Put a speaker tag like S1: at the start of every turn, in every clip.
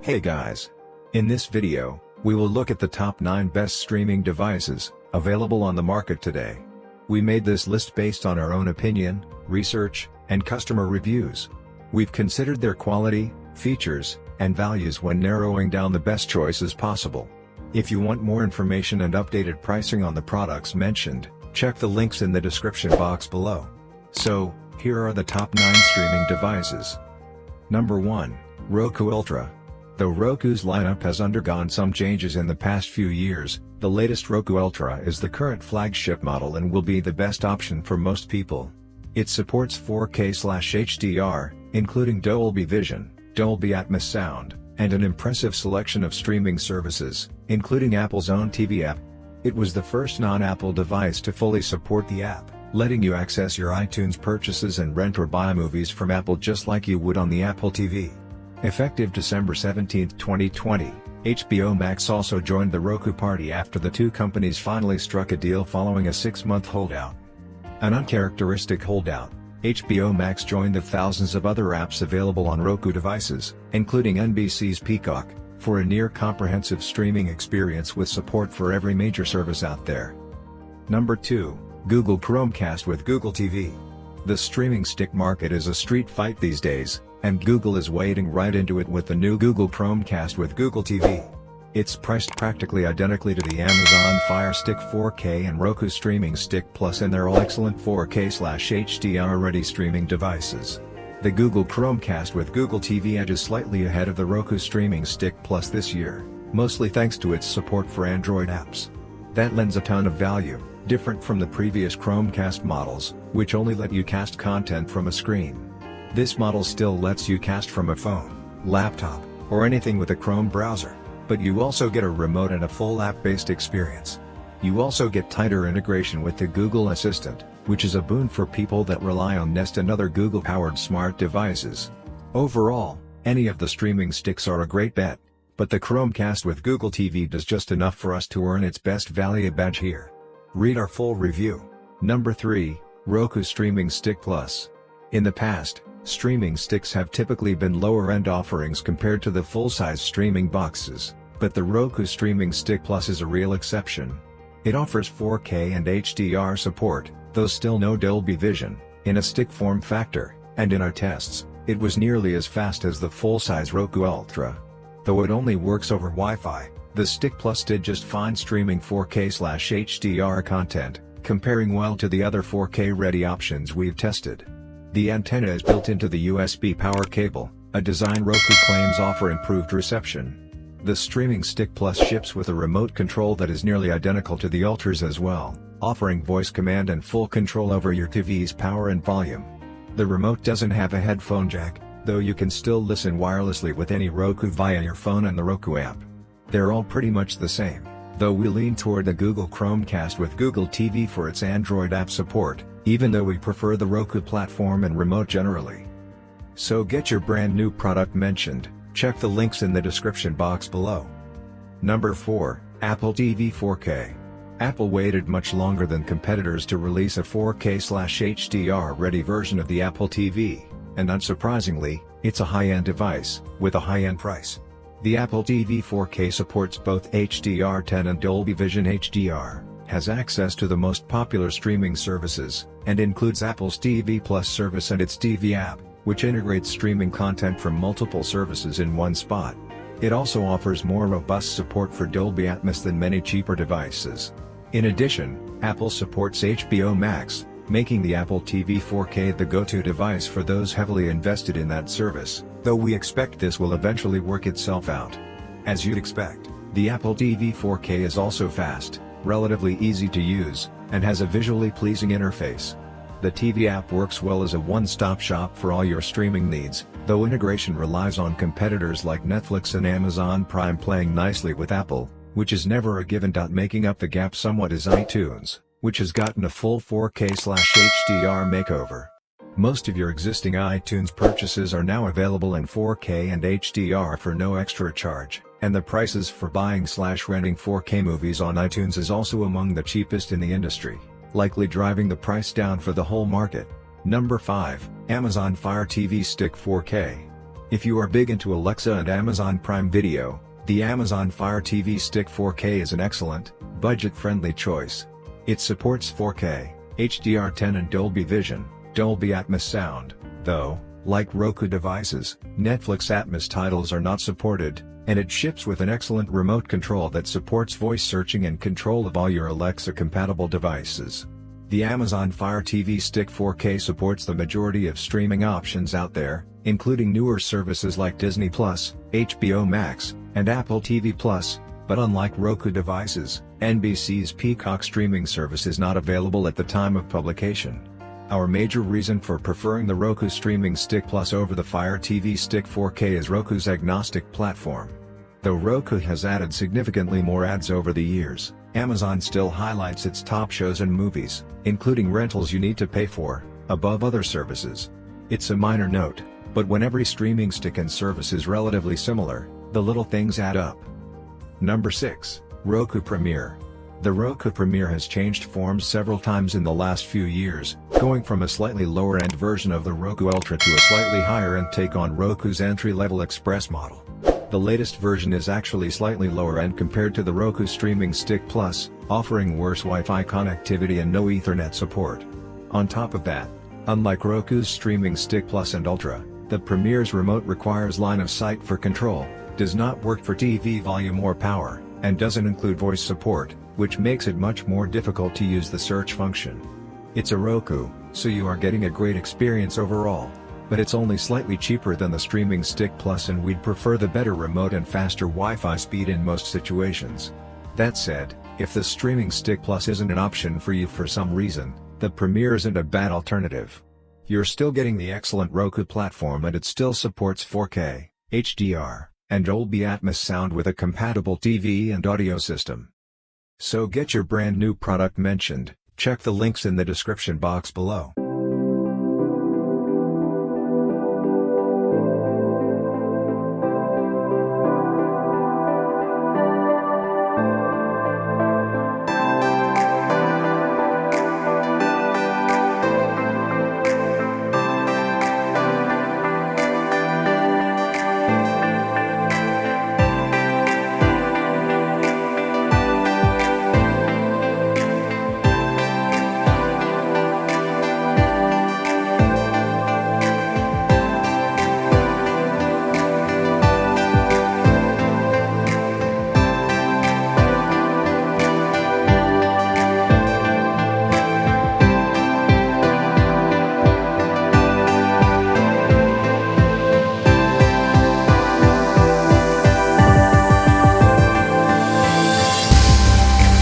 S1: Hey guys! In this video, we will look at the top 9 best streaming devices available on the market today. We made this list based on our own opinion, research, and customer reviews. We've considered their quality, features, and values when narrowing down the best choices possible. If you want more information and updated pricing on the products mentioned, check the links in the description box below. So, here are the top 9 streaming devices. Number 1, Roku Ultra. Though Roku's lineup has undergone some changes in the past few years, the latest Roku Ultra is the current flagship model and will be the best option for most people. It supports 4K/HDR, including Dolby Vision, Dolby Atmos sound, and an impressive selection of streaming services, including Apple's own TV app. It was the first non-Apple device to fully support the app, letting you access your iTunes purchases and rent or buy movies from Apple just like you would on the Apple TV. Effective December 17, 2020, HBO Max also joined the Roku party after the two companies finally struck a deal following a 6-month holdout. An uncharacteristic holdout, HBO Max joined the thousands of other apps available on Roku devices, including NBC's Peacock, for a near-comprehensive streaming experience with support for every major service out there. Number 2, Google Chromecast with Google TV. The streaming stick market is a street fight these days, and Google is wading right into it with the new Google Chromecast with Google TV. It's priced practically identically to the Amazon Fire Stick 4K and Roku Streaming Stick Plus, and they're all excellent 4K/HDR ready streaming devices. The Google Chromecast with Google TV edges slightly ahead of the Roku Streaming Stick Plus this year, mostly thanks to its support for Android apps. That lends a ton of value, different from the previous Chromecast models, which only let you cast content from a screen. This model still lets you cast from a phone, laptop, or anything with a Chrome browser, but you also get a remote and a full app-based experience. You also get tighter integration with the Google Assistant, which is a boon for people that rely on Nest and other Google-powered smart devices. Overall, any of the streaming sticks are a great bet, but the Chromecast with Google TV does just enough for us to earn its best value badge here. Read our full review. Number 3, Roku Streaming Stick Plus. In the past, streaming sticks have typically been lower-end offerings compared to the full-size streaming boxes, but the Roku Streaming Stick Plus is a real exception. It offers 4K and HDR support, though still no Dolby Vision, in a stick form factor, and in our tests, it was nearly as fast as the full-size Roku Ultra. Though it only works over Wi-Fi, the Stick Plus did just fine streaming 4K/HDR content, comparing well to the other 4K-ready options we've tested. The antenna is built into the USB power cable, a design Roku claims offer improved reception. The Streaming Stick Plus ships with a remote control that is nearly identical to the Ultra's as well, offering voice command and full control over your TV's power and volume. The remote doesn't have a headphone jack, though you can still listen wirelessly with any Roku via your phone and the Roku app. They're all pretty much the same, though we lean toward the Google Chromecast with Google TV for its Android app support, even though we prefer the Roku platform and remote generally. So get your brand new product mentioned, check the links in the description box below. Number 4, Apple TV 4K. Apple waited much longer than competitors to release a 4K/HDR ready version of the Apple TV, and unsurprisingly, it's a high-end device, with a high-end price. The Apple TV 4K supports both HDR10 and Dolby Vision HDR, has access to the most popular streaming services, and includes Apple's TV Plus service and its TV app, which integrates streaming content from multiple services in one spot. It also offers more robust support for Dolby Atmos than many cheaper devices. In addition, Apple supports HBO Max, making the Apple TV 4K the go-to device for those heavily invested in that service, though we expect this will eventually work itself out. As you'd expect, the Apple TV 4K is also fast, relatively easy to use, and has a visually pleasing interface. The TV app works well as a one-stop shop for all your streaming needs, though integration relies on competitors like Netflix and Amazon Prime playing nicely with Apple, which is never a given. Making up the gap somewhat is iTunes, which has gotten a full 4K/HDR makeover. Most of your existing iTunes purchases are now available in 4K and HDR for no extra charge, and the prices for buying/renting 4K movies on iTunes is also among the cheapest in the industry, likely driving the price down for the whole market. Number 5, Amazon Fire TV Stick 4K. If you are big into Alexa and Amazon Prime Video, the Amazon Fire TV Stick 4K is an excellent, budget-friendly choice. It supports 4K, HDR10 and Dolby Vision, Dolby Atmos sound, though, like Roku devices, Netflix Atmos titles are not supported, and it ships with an excellent remote control that supports voice searching and control of all your Alexa-compatible devices. The Amazon Fire TV Stick 4K supports the majority of streaming options out there, including newer services like Disney+, HBO Max, and Apple TV+, but unlike Roku devices, NBC's Peacock streaming service is not available at the time of publication. Our major reason for preferring the Roku Streaming Stick Plus over the Fire TV Stick 4K is Roku's agnostic platform. Though Roku has added significantly more ads over the years, Amazon still highlights its top shows and movies, including rentals you need to pay for, above other services. It's a minor note, but when every streaming stick and service is relatively similar, the little things add up. Number 6. Roku Premiere. The Roku Premiere has changed forms several times in the last few years, going from a slightly lower-end version of the Roku Ultra to a slightly higher-end take on Roku's entry-level Express model. The latest version is actually slightly lower-end compared to the Roku Streaming Stick Plus, offering worse Wi-Fi connectivity and no Ethernet support. On top of that, unlike Roku's Streaming Stick Plus and Ultra, the Premiere's remote requires line of sight for control, does not work for TV volume or power, and doesn't include voice support, which makes it much more difficult to use the search function. It's a Roku, so you are getting a great experience overall, but it's only slightly cheaper than the Streaming Stick Plus, and we'd prefer the better remote and faster Wi-Fi speed in most situations. That said, if the Streaming Stick Plus isn't an option for you for some reason, the Premiere isn't a bad alternative. You're still getting the excellent Roku platform, and it still supports 4K, HDR, and Dolby Atmos sound with a compatible TV and audio system. So get your brand new product mentioned. Check the links in the description box below.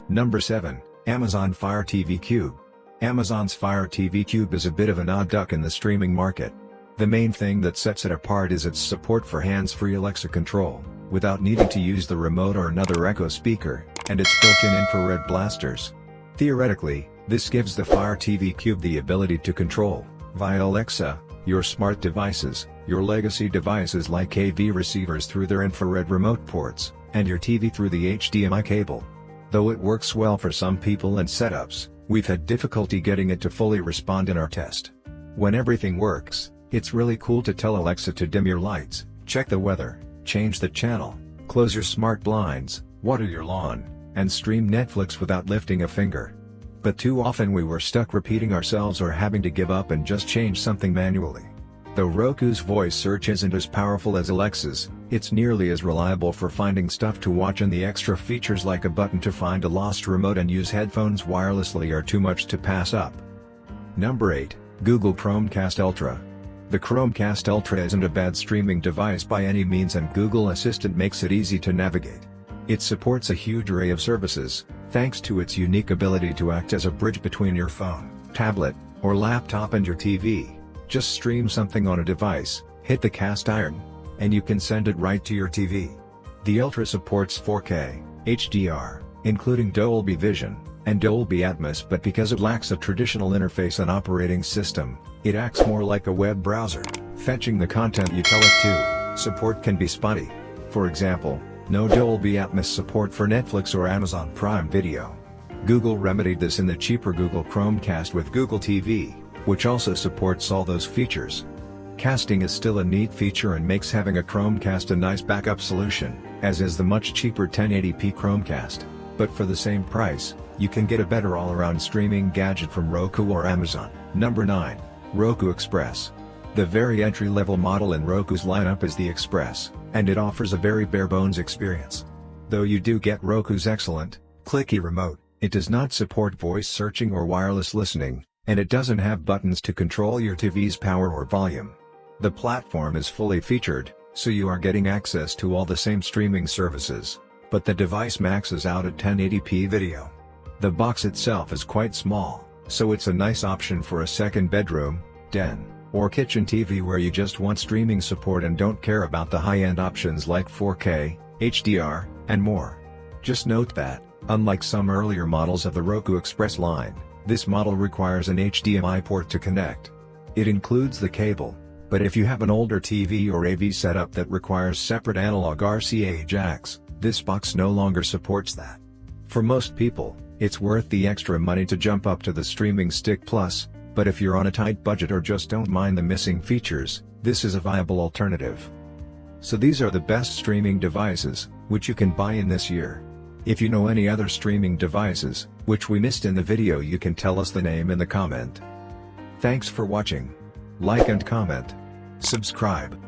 S1: Number 7. Amazon Fire TV Cube. Amazon's Fire TV Cube is a bit of an odd duck in the streaming market. The main thing that sets it apart is its support for hands-free Alexa control, without needing to use the remote or another Echo speaker, and its built-in infrared blasters. Theoretically, this gives the Fire TV Cube the ability to control, via Alexa, your smart devices, your legacy devices like AV receivers through their infrared remote ports, and your TV through the HDMI cable. Though it works well for some people and setups, we've had difficulty getting it to fully respond in our test. When everything works, it's really cool to tell Alexa to dim your lights, check the weather, change the channel, close your smart blinds, water your lawn, and stream Netflix without lifting a finger. But too often we were stuck repeating ourselves or having to give up and just change something manually. Though Roku's voice search isn't as powerful as Alexa's, it's nearly as reliable for finding stuff to watch, and the extra features like a button to find a lost remote and use headphones wirelessly are too much to pass up. Number 8. Google Chromecast Ultra. The Chromecast Ultra isn't a bad streaming device by any means, and Google Assistant makes it easy to navigate. It supports a huge array of services, thanks to its unique ability to act as a bridge between your phone, tablet, or laptop and your TV. Just stream something on a device, hit the cast iron, and you can send it right to your TV. The Ultra supports 4K, HDR, including Dolby Vision, and Dolby Atmos, but because it lacks a traditional interface and operating system, it acts more like a web browser, fetching the content you tell it to. Support can be spotty. For example, no Dolby Atmos support for Netflix or Amazon Prime Video. Google remedied this in the cheaper Google Chromecast with Google TV, which also supports all those features. Casting is still a neat feature and makes having a Chromecast a nice backup solution, as is the much cheaper 1080p Chromecast. But for the same price, you can get a better all-around streaming gadget from Roku or Amazon. Number 9. Roku Express. The very entry-level model in Roku's lineup is the Express, and it offers a very bare-bones experience. Though you do get Roku's excellent, clicky remote, it does not support voice searching or wireless listening, and it doesn't have buttons to control your TV's power or volume. The platform is fully featured, so you are getting access to all the same streaming services, but the device maxes out at 1080p video. The box itself is quite small, so it's a nice option for a second bedroom, den, or kitchen TV where you just want streaming support and don't care about the high-end options like 4K, HDR, and more. Just note that, unlike some earlier models of the Roku Express line, this model requires an HDMI port to connect. It includes the cable, but if you have an older TV or AV setup that requires separate analog RCA jacks, this box no longer supports that. For most people, it's worth the extra money to jump up to the Streaming Stick Plus, but if you're on a tight budget or just don't mind the missing features, this is a viable alternative. So these are the best streaming devices, which you can buy in this year. If you know any other streaming devices, which we missed in the video, you can tell us the name in the comment. Thanks for watching. Like and comment. Subscribe.